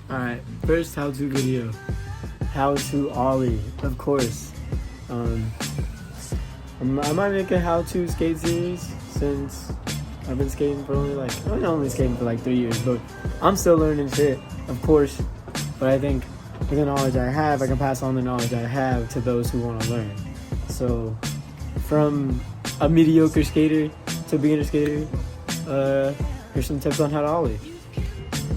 Alright, first how-to video. How to Ollie, of course. I might make a how-to skate series since I've been skating for only skating for like 3 years, but I'm still learning shit, of course. But I think with the knowledge I have, I can pass on the knowledge I have to those who want to learn. So, from a mediocre skater to beginner skater, here's some tips on how to Ollie.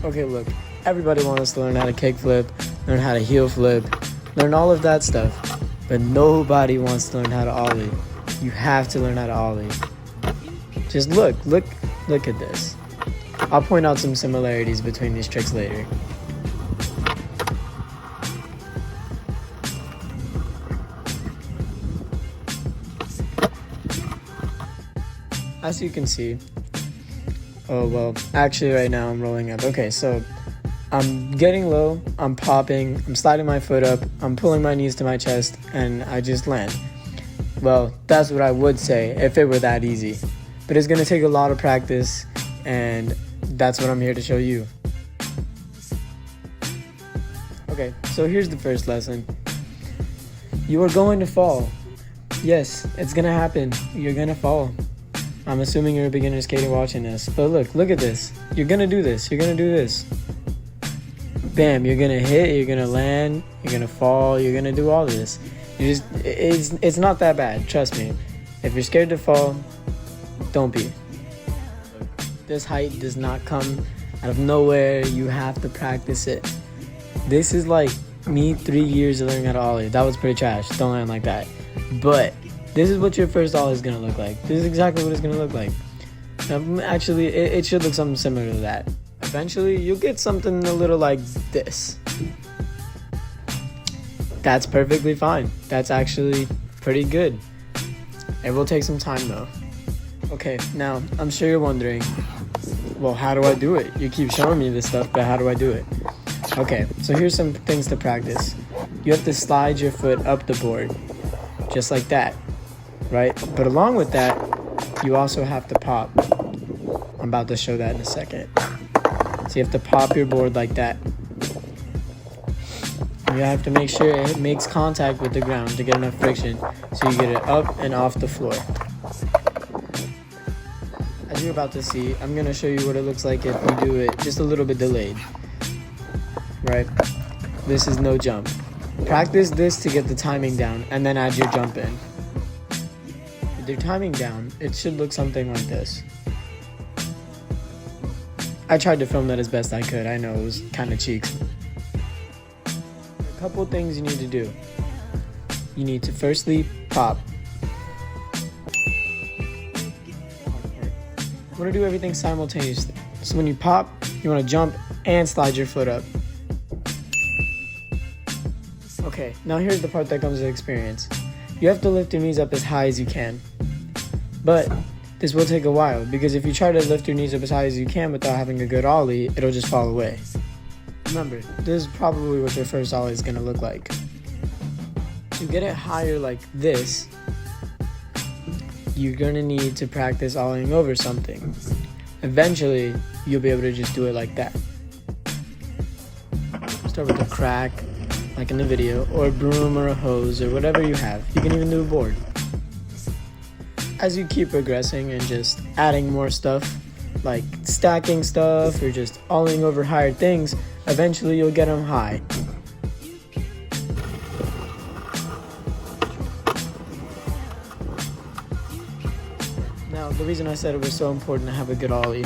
Okay, look, everybody wants to learn how to kickflip, learn how to heel flip, learn all of that stuff, but nobody wants to learn how to Ollie. You have to learn how to Ollie. Just look at this. I'll point out some similarities between these tricks later. As you can see, actually right now I'm rolling up. Okay, so I'm getting low, I'm popping, I'm sliding my foot up, I'm pulling my knees to my chest, and I just land. Well, that's what I would say if it were that easy. But it's gonna take a lot of practice, and that's what I'm here to show you. Okay, so here's the first lesson. You are going to fall. Yes, it's gonna happen. You're gonna fall. I'm assuming you're a beginner skater watching this, but look at this. You're gonna do this, you're gonna do this. Bam, you're gonna hit, you're gonna land, you're gonna fall, you're gonna do all this. It's not that bad, trust me. If you're scared to fall, don't be. This height does not come out of nowhere, you have to practice it. This is like me 3 years of learning how to Ollie. That was pretty trash, don't land like that. But this is what your first Ollie is gonna look like. This is exactly what it's gonna look like. Actually, it should look something similar to that. Eventually, you'll get something a little like this. That's perfectly fine. That's actually pretty good. It will take some time though. Okay, now, I'm sure you're wondering, well, how do I do it? You keep showing me this stuff, but how do I do it? Okay, so here's some things to practice. You have to slide your foot up the board, just like that, right? But along with that, you also have to pop. I'm about to show that in a second. So you have to pop your board like that. You have to make sure it makes contact with the ground to get enough friction so you get it up and off the floor. As you're about to see, I'm going to show you what it looks like if you do it just a little bit delayed. Right? This is no jump. Practice this to get the timing down and then add your jump in. With your timing down, it should look something like this. I tried to film that as best I could. I know it was kind of cheeks. A couple things you need to do. You need to firstly pop. You want to do everything simultaneously. So when you pop, you want to jump and slide your foot up. Okay, now here's the part that comes with experience. You have to lift your knees up as high as you can. But this will take a while, because if you try to lift your knees up as high as you can without having a good Ollie, it'll just fall away. Remember, this is probably what your first Ollie is going to look like. To get it higher like this, you're going to need to practice Ollieing over something. Eventually, you'll be able to just do it like that. Start with a crack, like in the video, or a broom or a hose or whatever you have. You can even do a board. As you keep progressing and just adding more stuff, like stacking stuff or just Ollieing over higher things, eventually you'll get them high. Now, the reason I said it was so important to have a good Ollie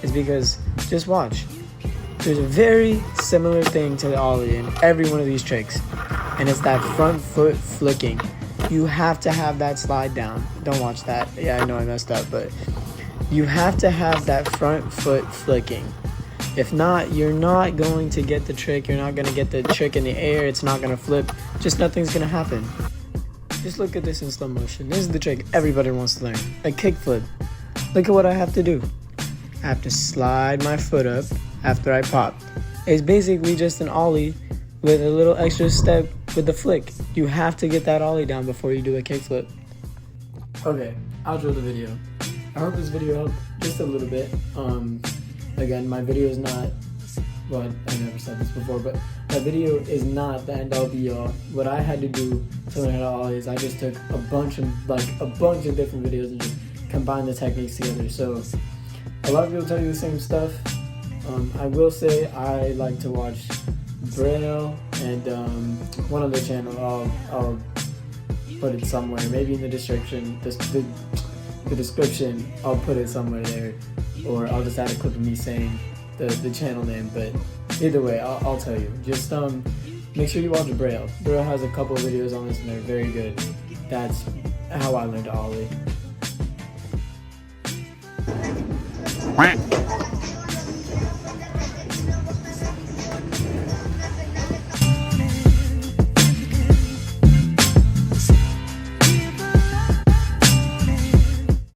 is because, just watch. There's a very similar thing to the Ollie in every one of these tricks, and it's that front foot flicking. You have to have that slide down. Don't watch that. Yeah, I know I messed up, but you have to have that front foot flicking. If not, you're not going to get the trick. You're not going to get the trick in the air. It's not going to flip. Just nothing's going to happen. Just look at this in slow motion. This is the trick everybody wants to learn. A kickflip. Look at what I have to do. I have to slide my foot up after I pop. It's basically just an Ollie with a little extra step with the flick. You have to get that Ollie down before you do a kickflip. Okay, outro the video. I hope this video helped just a little bit. Again, my video is not well, I never said this before, but that video is not the end all be all. What I had to do to learn how to ollie is I just took a bunch of different videos and just combined the techniques together. So a lot of people tell you the same stuff. I will say I like to watch Braille and one other channel. I'll put it somewhere, maybe in the description. The description, I'll put it somewhere there, or I'll just add a clip of me saying the channel name. But either way, I'll tell you. Just make sure you watch Braille. Braille has a couple of videos on this and they're very good. That's how I learned to ollie.